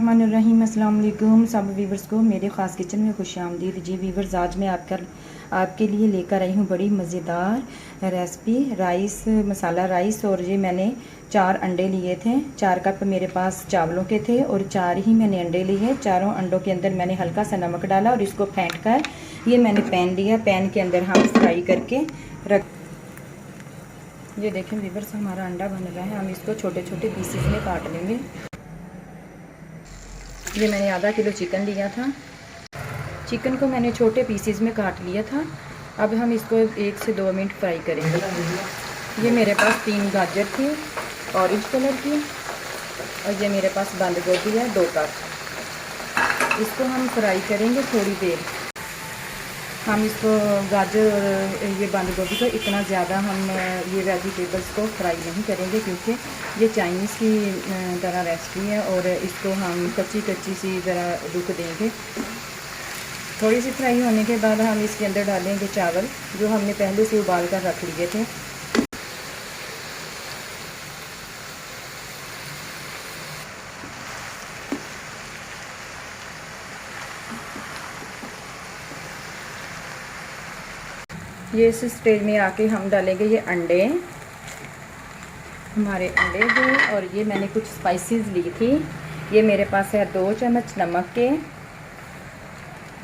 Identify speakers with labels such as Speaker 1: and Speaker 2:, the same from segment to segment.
Speaker 1: बिस्मिल्लाहिर्रहमानिर्रहीम। अस्सलाम वालेकुम सब वीवर्स को मेरे ख़ास किचन में खुश आमदीद। जी वीवर्स, आज मैं आपके लिए लेकर आई हूँ बड़ी मज़ेदार रेसिपी, राइस मसाला राइस। और ये मैंने 4 अंडे लिए थे, 4 कप मेरे पास चावलों के थे और 4 ही मैंने अंडे लिए। चारों अंडों के अंदर मैंने हल्का सा नमक डाला और इसको फेंट कर ये मैंने पैन लिया। पैन के अंदर हम फ्राई करके रख। ये देखें वीवर्स, हमारा अंडा बन रहा है। हम इसको छोटे छोटे पीसेस में काट लेंगे। ये मैंने आधा किलो चिकन लिया था। चिकन को मैंने छोटे पीसेस में काट लिया था। अब हम इसको 1 से 2 मिनट फ्राई करेंगे। ये मेरे पास 3 गाजर थी ऑरेंज कलर की, और ये मेरे पास बंद गोभी है 2 कप। इसको हम फ्राई करेंगे थोड़ी देर। हम इसको गाजर और ये बंद गोभी को इतना ज़्यादा हम ये वेजिटेबल्स को फ्राई नहीं करेंगे, क्योंकि ये चाइनीज़ की तरह रेसिपी है और इसको हम कच्ची कच्ची सी ज़रा रुक देंगे। थोड़ी सी फ्राई होने के बाद हम इसके अंदर डालेंगे चावल, जो हमने पहले से उबाल कर रख लिए थे। ये इस स्टेज में आके हम डालेंगे ये अंडे, हमारे अंडे हैं। और ये मैंने कुछ स्पाइसेस ली थी। ये मेरे पास है 2 चम्मच नमक के,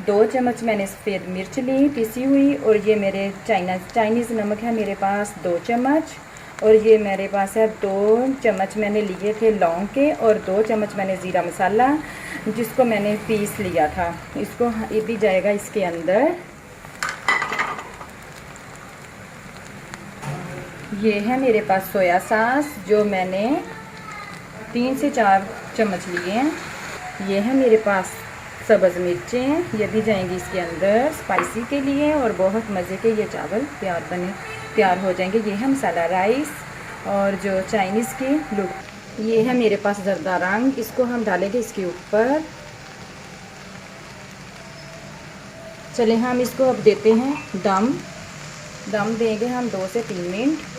Speaker 1: 2 चम्मच मैंने सफ़ेद मिर्च ली पिसी हुई, और ये मेरे चाइनीज़ नमक है मेरे पास 2 चम्मच। और ये मेरे पास है 2 चम्मच मैंने लिए थे लौंग के, और 2 चम्मच मैंने ज़ीरा मसाला जिसको मैंने पीस लिया था। इसको ये भी जाएगा इसके अंदर। ये है मेरे पास सोया सॉस, जो मैंने 3 से 4 चम्मच लिए हैं। ये है मेरे पास सब्ज़ मिर्चें, ये भी जाएंगी इसके अंदर स्पाइसी के लिए, और बहुत मज़े के ये चावल तैयार हो जाएंगे। ये है मसाला राइस और जो चाइनीज़ की लुक। ये है मेरे पास जर्दा रंग, इसको हम डालेंगे इसके ऊपर। चले हम इसको अब देते हैं दम देंगे हम 2 से 3 मिनट।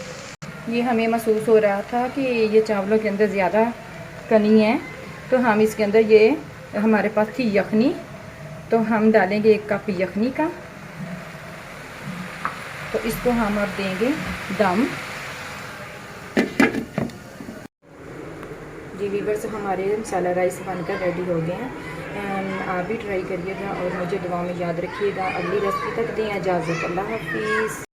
Speaker 1: ये हमें महसूस हो रहा था कि ये चावलों के अंदर ज़्यादा कनी है, तो हम इसके अंदर ये हमारे पास थी यखनी, तो हम डालेंगे 1 कप यखनी का। तो इसको हम अब देंगे दम। जी वीवर्स, हमारे मसाला राइस बनकर रेडी हो गए हैं। आप भी ट्राई करिएगा और मुझे दुआ में याद रखिएगा। अगली रेसिपी तक दें इजाज़त। अल्लाह हाफिज़।